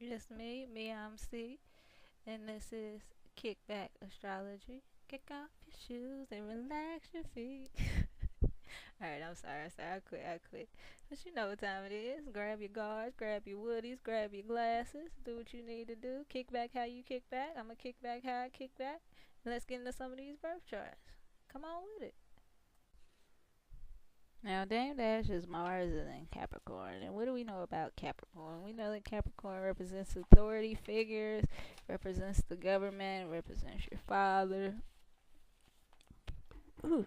It's me, I'm C, and this is Kickback Astrology. Kick off your shoes and relax your feet. Alright, I'm sorry, I quit. But you know what time it is. Grab your guards, grab your woodies, grab your glasses, do what you need to do. Kick back how you kick back. I'ma kick back how I kick back. And let's get into some of these birth charts. Come on with it. Now, Dame Dash is Mars in Capricorn. And what do we know about Capricorn? We know that Capricorn represents authority figures, represents the government, represents your father,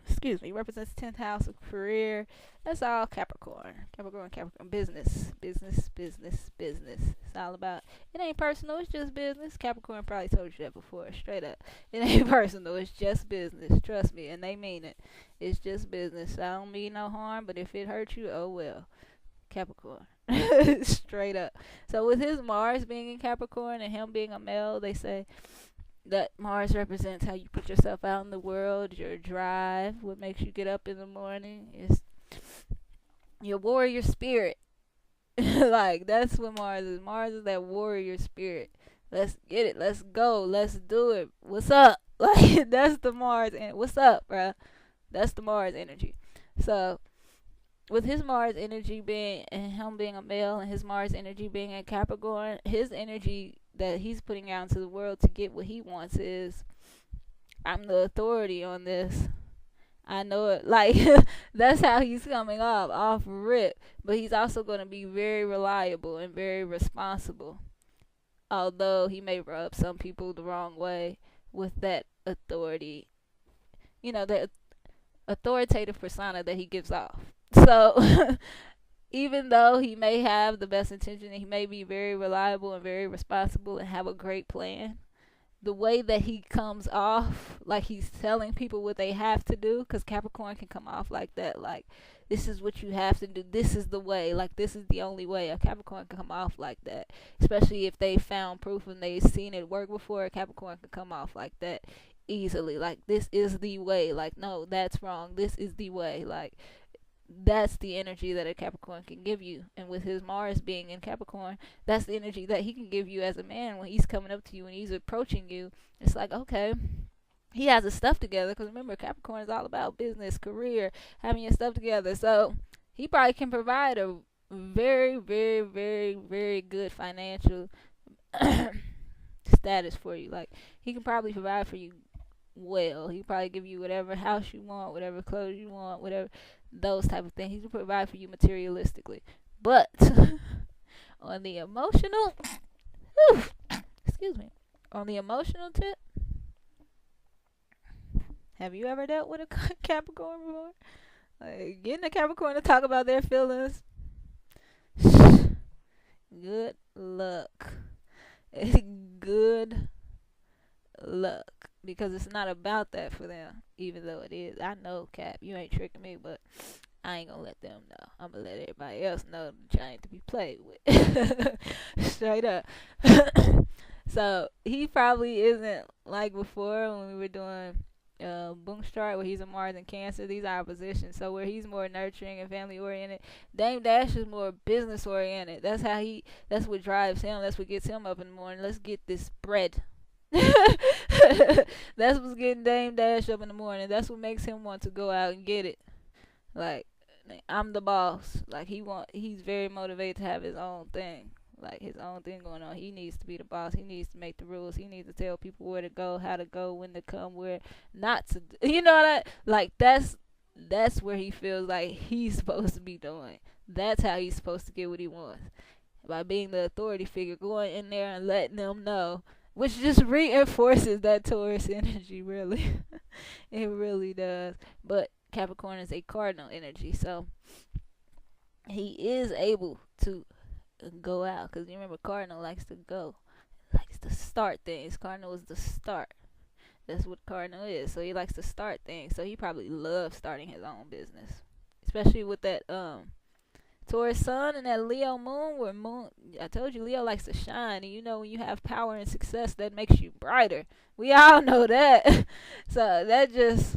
excuse me, represents 10th house of career. That's all Capricorn. Capricorn, business. It's all about, it ain't personal, it's just business. Capricorn probably told you that before, straight up. It ain't personal, it's just business. Trust me, and they mean it. It's just business. I don't mean no harm, but if it hurts you, oh well. Capricorn. Straight up. So with his Mars being in Capricorn and him being a male, they say that Mars represents how you put yourself out in the world, your drive, what makes you get up in the morning. It's your warrior spirit. Like, that's what Mars is. Mars is that warrior spirit. Let's get it. Let's go. Let's do it. What's up? Like, that's the Mars. And what's up, bruh? That's the Mars energy. So, with his Mars energy being, and him being a male, and his Mars energy being in Capricorn, his energy that he's putting out into the world to get what he wants is, I'm the authority on this. I know it. Like, that's how he's coming off rip. But he's also going to be very reliable and very responsible. Although he may rub some people the wrong way with that authority. The authoritative persona that he gives off. So, even though he may have the best intention and he may be very reliable and very responsible and have a great plan, the way that he comes off, like he's telling people what they have to do, because Capricorn can come off like that, like, this is what you have to do, this is the way, like, this is the only way. A Capricorn can come off like that, especially if they found proof and they've seen it work before. A Capricorn can come off like that easily, like, this is the way, like, no, that's wrong, this is the way, like, that's the energy that a Capricorn can give you. And with his Mars being in Capricorn, that's the energy that he can give you as a man when he's coming up to you and he's approaching you. It's like, okay, he has his stuff together, because remember, Capricorn is all about business, career, having your stuff together. So he probably can provide a very, very, very, very good financial status for you. Like, he can probably provide for you well. He probably give you whatever house you want, whatever clothes you want, whatever, those type of things. He can provide for you materialistically. But on the emotional, excuse me, on the emotional tip, have you ever dealt with a Capricorn before? Like, getting a Capricorn to talk about their feelings, good luck. Good luck. Because it's not about that for them, even though it is. I know, Cap, you ain't tricking me, but I ain't gonna let them know. I'm gonna let everybody else know the giant to be played with. Straight up. So he probably isn't like before when we were doing Boom's chart, where he's a Mars and Cancer. These are oppositions. So where he's more nurturing and family oriented, Dame Dash is more business oriented. That's what drives him. That's what gets him up in the morning. Let's get this bread. That's what's getting Dame Dash up in the morning. That's what makes him want to go out and get it. Like, I'm the boss. Like, he's very motivated to have his own thing. Like, his own thing going on. He needs to be the boss. He needs to make the rules. He needs to tell people where to go, how to go, when to come, where not to. You know what like, that's where he feels like he's supposed to be doing. That's how he's supposed to get what he wants. By being the authority figure, going in there and letting them know, which just reinforces that Taurus energy, really. It really does. But Capricorn is a cardinal energy, so he is able to go out, because you remember, Cardinal likes to go, likes to start things. Cardinal is the start. That's what Cardinal is. So he likes to start things. So he probably loves starting his own business, especially with that Taurus Sun and that Leo Moon, where Moon, I told you, Leo likes to shine, and you know, when you have power and success, that makes you brighter. We all know that. So that just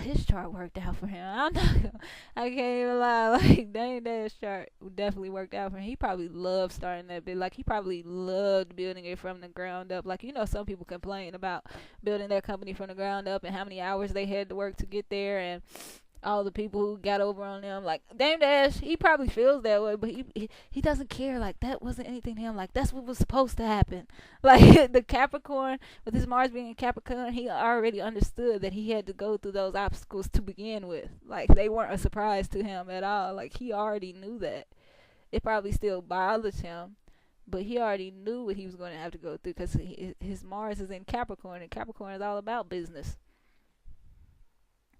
his chart worked out for him. I can't even lie. Like, dang, that chart definitely worked out for him. He probably loved starting that bit. Like, he probably loved building it from the ground up. Like, some people complain about building their company from the ground up and how many hours they had to work to get there, and all the people who got over on them. Like, Dame Dash, he probably feels that way, but he doesn't care. Like, that wasn't anything to him. Like, that's what was supposed to happen. Like, the Capricorn, with his Mars being in Capricorn, he already understood that he had to go through those obstacles to begin with. Like, they weren't a surprise to him at all. Like, he already knew that. It probably still bothers him, but he already knew what he was going to have to go through, because his Mars is in Capricorn, and Capricorn is all about business.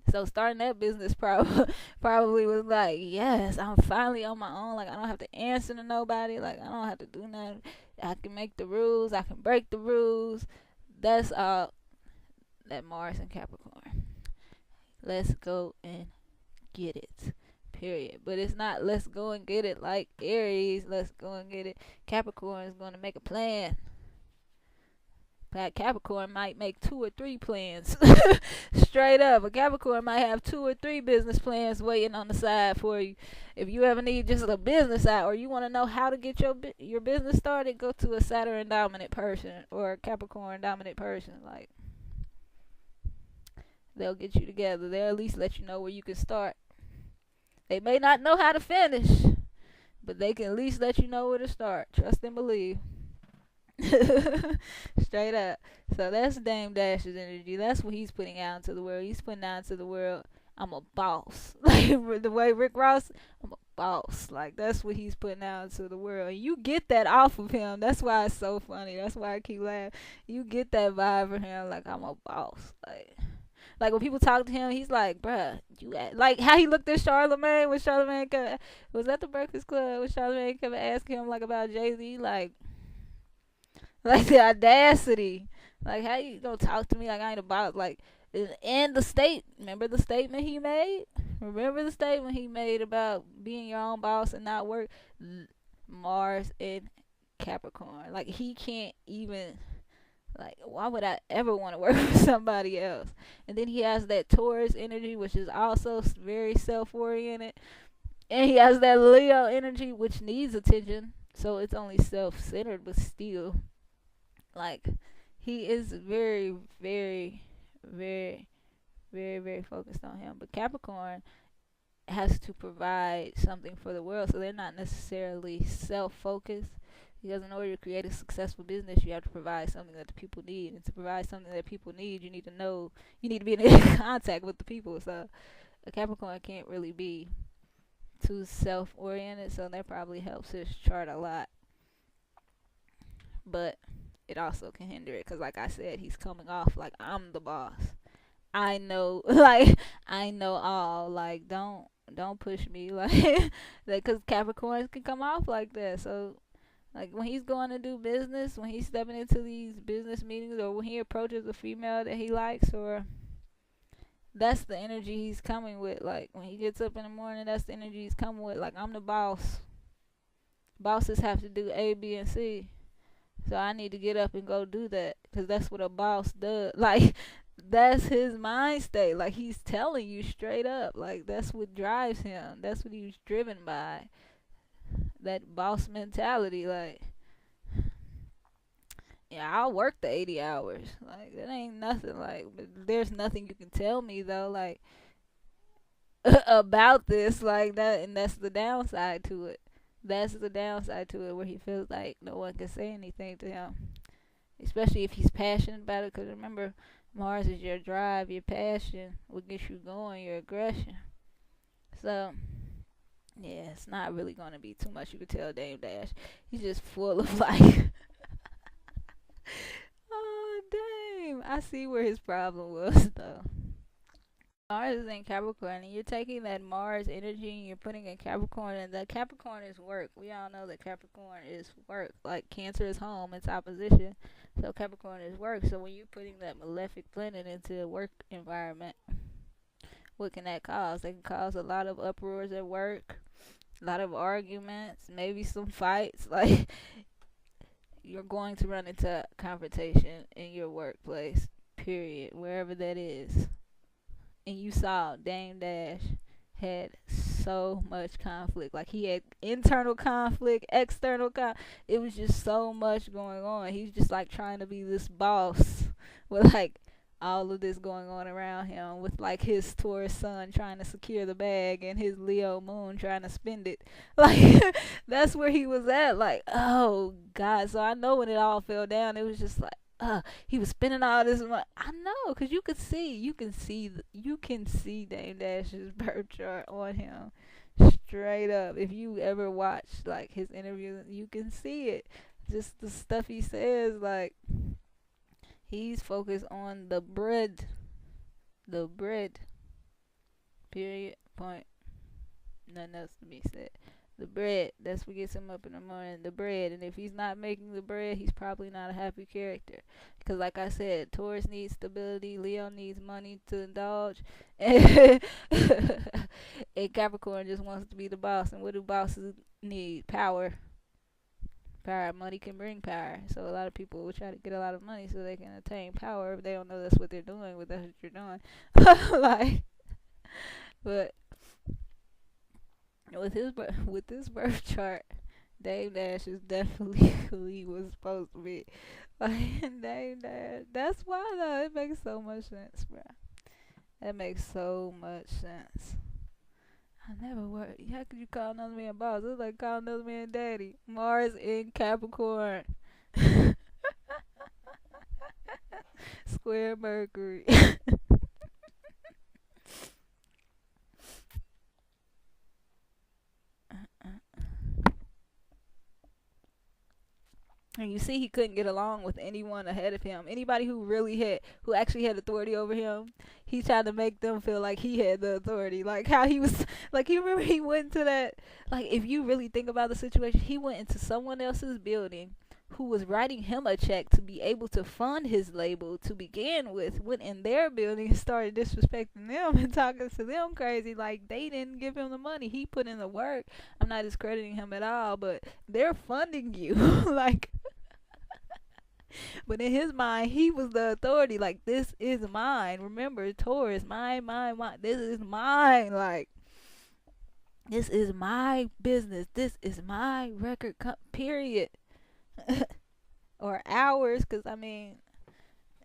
So starting that business probably was like, yes, I'm finally on my own. Like, I don't have to answer to nobody. Like, I don't have to do nothing. I can make the rules. I can break the rules. That's all that Mars and Capricorn. Let's go and get it. Period. But it's not let's go and get it like Aries. Let's go and get it. Capricorn is going to make a plan. Capricorn might make 2 or 3 plans. Straight up. A Capricorn might have 2 or 3 business plans waiting on the side for you. If you ever need just a business out, or you want to know how to get your business started, go to a Saturn dominant person or a Capricorn dominant person. Like, they'll get you together. They'll at least let you know where you can start. They may not know how to finish, but they can at least let you know where to start. Trust and believe. Straight up. So that's Dame Dash's energy. That's what he's putting out into the world. He's putting out into the world, I'm a boss. Like, the way Rick Ross, I'm a boss. Like, that's what he's putting out into the world. And you get that off of him. That's why it's so funny. That's why I keep laughing. You get that vibe from him, like, I'm a boss. Like when people talk to him, he's like, bruh, like how he looked at Charlamagne when Charlamagne was at the Breakfast Club when Charlamagne kept asking him like about Jay-Z, like the audacity. Like, how you gonna talk to me like I ain't about, like, and remember the statement he made? Remember the statement he made about being your own boss and not work? Mars and Capricorn. Like, he can't even, like, why would I ever want to work for somebody else? And then he has that Taurus energy, which is also very self-oriented. And he has that Leo energy, which needs attention. So it's only self-centered, but still. Like, he is very, very, very, very, very focused on him. But Capricorn has to provide something for the world, so they're not necessarily self-focused. Because in order to create a successful business, you have to provide something that the people need. And to provide something that people need, you need to be in contact with the people. So a Capricorn can't really be too self-oriented, so that probably helps his chart a lot. But it also can hinder it, because like I said, he's coming off like, I'm the boss. I know, like, I know all. Like, don't push me, like, because Capricorns can come off like that. So, like, when he's going to do business, when he's stepping into these business meetings, or when he approaches a female that he likes, or that's the energy he's coming with. Like, when he gets up in the morning, that's the energy he's coming with. Like, I'm the boss. Bosses have to do A, B, and C. So I need to get up and go do that, because that's what a boss does. Like, that's his mind state. Like, he's telling you straight up. Like, that's what drives him. That's what he's driven by. That boss mentality. Like, yeah, I'll work the 80 hours. Like, that ain't nothing. Like, but there's nothing you can tell me, though, like, about this, like, that. And that's the downside to it. That's the downside to it, where he feels like no one can say anything to him, especially if he's passionate about it. Because remember, Mars is your drive, your passion, what gets you going, your aggression. So, yeah, it's not really going to be too much you can tell Dame Dash. He's just full of, like, oh, damn. I see where his problem was, though. Mars is in Capricorn, and you're taking that Mars energy and you're putting in Capricorn, and the Capricorn is work. We all know that Capricorn is work. Like, Cancer is home, it's opposition. So Capricorn is work. So when you're putting that malefic planet into a work environment, what can that cause? It can cause a lot of uproars at work, a lot of arguments, maybe some fights. Like, you're going to run into confrontation in your workplace, period, wherever that is. and you saw Dame Dash had so much conflict. Like he had internal conflict, external it was just so much going on. He's just like trying to be this boss with like all of this going on around him, with like his Taurus sun trying to secure the bag and his Leo moon trying to spend it. Like that's where he was at. Like, oh God. So I know when it all fell down, it was just like, he was spending all this money. I know, cause you can see Dame Dash's birth chart on him, straight up. If you ever watch like his interviews, you can see it. Just the stuff he says, like he's focused on the bread, period, point. Nothing else to be said. The bread, that's what gets him up in the morning, the bread. And if he's not making the bread, he's probably not a happy character. Because like I said, Taurus needs stability, Leo needs money to indulge, and Capricorn just wants to be the boss. And what do bosses need? Power. Money can bring power. So a lot of people will try to get a lot of money so they can attain power if they don't know that's what they're doing, but that's what you're doing. Like, but with this birth chart, Dame Dash is definitely who he was supposed to be. Like Dame Dash. That's why though. It makes so much sense, bro. That makes so much sense. I never worked. How could you call another man boss? It's like calling another man daddy. Mars in Capricorn. Square Mercury. And you see, he couldn't get along with anyone ahead of him. Anybody who actually had authority over him, he tried to make them feel like he had the authority. Like how he was, like you remember he went to that, like if you really think about the situation, he went into someone else's building who was writing him a check to be able to fund his label to begin with, went in their building and started disrespecting them and talking to them crazy like they didn't give him the money. He put in the work. I'm not discrediting him at all, but they're funding you. Like, but in his mind, he was the authority. Like, this is mine. Remember, Taurus, mine. This is mine. Like, this is my business. This is my record, period. Or ours, because, I mean,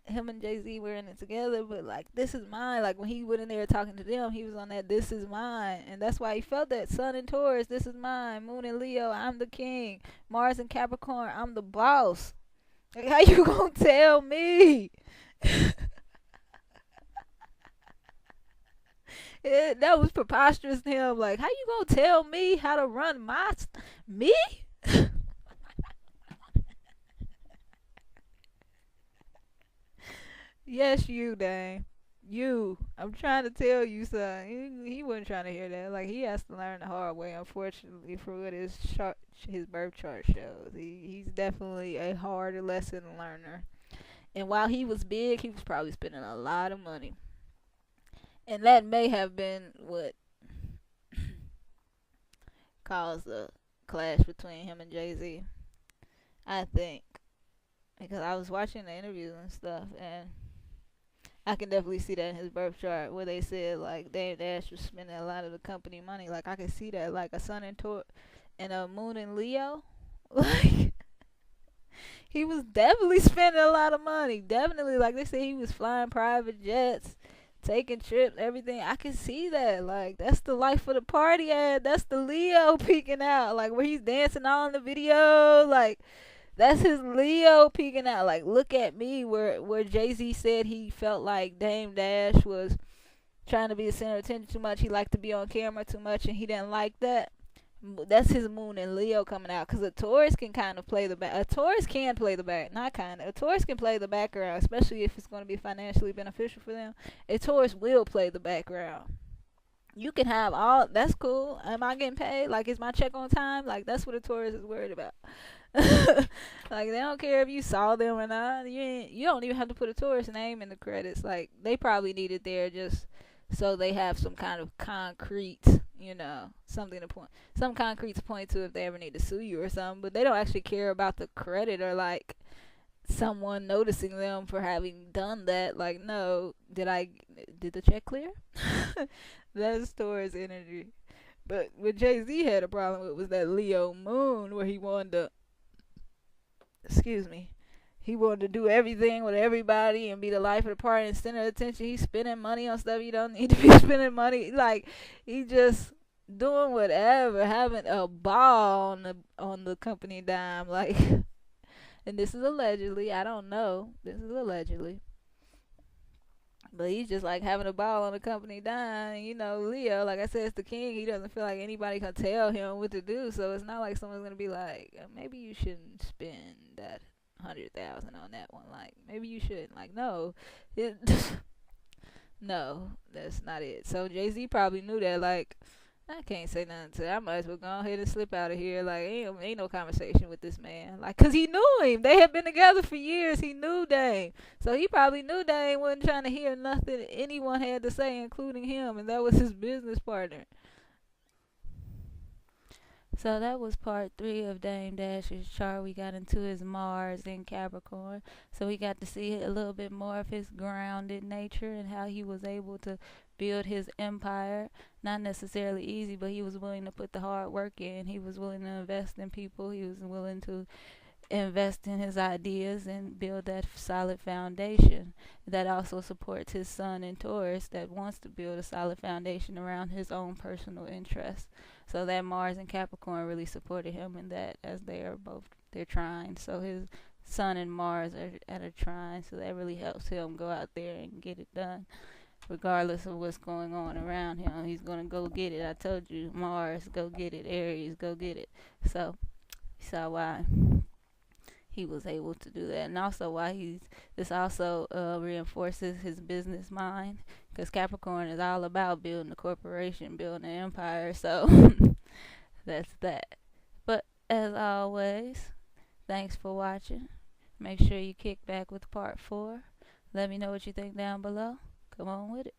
him and Jay-Z were in it together, but, like, this is mine. Like, when he went in there talking to them, he was on that, this is mine. And that's why he felt that. Sun and Taurus, this is mine. Moon and Leo, I'm the king. Mars and Capricorn, I'm the boss. Like, how you gonna tell me? That was preposterous to him. Like, how you gonna tell me how to run me? Yes, you, Dang. You. I'm trying to tell you, son. He wasn't trying to hear that. Like, he has to learn the hard way, unfortunately, for what his birth chart shows. He's definitely a hard lesson learner. And while he was big, he was probably spending a lot of money. And that may have been what caused the clash between him and Jay-Z, I think. Because I was watching the interviews and stuff, and I can definitely see that in his birth chart where they said like Dame Dash was spending a lot of the company money. Like I can see that, like a Sun and Taurus and a Moon and Leo. Like he was definitely spending a lot of money. Definitely, like they said, he was flying private jets, taking trips, everything. I can see that. Like that's the life of the party ad. That's the Leo peeking out. Like where he's dancing all in the video. Like that's his Leo peeking out. Like, look at me. Where Jay-Z said he felt like Dame Dash was trying to be the center of attention too much. He liked to be on camera too much, and he didn't like that. That's his Moon and Leo coming out. Because a Taurus can kind of play the back. A Taurus can play the back. Not kind of. A Taurus can play the background, especially if it's going to be financially beneficial for them. A Taurus will play the background. You can have all. That's cool. Am I getting paid? Like, is my check on time? Like, that's what a Taurus is worried about. Like they don't care if you saw them or not. You don't even have to put a Taurus name in the credits. Like they probably need it there just so they have some kind of concrete, something to point, some concrete to point to if they ever need to sue you or something. But they don't actually care about the credit or like someone noticing them for having done that. Like, no, did the check clear? That's Taurus energy. But what Jay-Z had a problem with was that Leo moon, where he wanted to, excuse me, he wanted to do everything with everybody and be the life of the party and center of attention. He's spending money on stuff you don't need to be spending money. Like, he just doing whatever, having a ball on the company dime. Like, and this is allegedly. I don't know. This is allegedly. But he's just like having a ball on the company dime. You know, Leo, like I said, it's the king. He doesn't feel like anybody can tell him what to do. So it's not like someone's gonna be like, maybe you shouldn't spend that 100,000 on that one. Like, maybe you shouldn't. Like, no, it, no, that's not it. So Jay-Z probably knew that. Like, I can't say nothing to that. I might as well go ahead and slip out of here. Like, ain't no conversation with this man. Like, cause he knew him. They had been together for years. He knew Dame. So he probably knew Dame wasn't trying to hear nothing anyone had to say, including him. And that was his business partner. So that was part 3 of Dame Dash's chart. We got into his Mars in Capricorn. So we got to see a little bit more of his grounded nature and how he was able to build his empire. Not necessarily easy, but he was willing to put the hard work in. He was willing to invest in people. He was willing to invest in his ideas and build that solid foundation. That also supports his son in Taurus that wants to build a solid foundation around his own personal interests. So that Mars and Capricorn really supported him in that, as they're trine. So his sun and Mars are at a trine, so that really helps him go out there and get it done. Regardless of what's going on around him, he's gonna go get it. I told you, Mars, go get it. Aries, go get it. So you saw why he was able to do that, and also why this also reinforces his business mind, because Capricorn is all about building a corporation, building an empire. So that's that. But as always, thanks for watching. Make sure you kick back with part 4. Let me know what you think down below. Come on with it.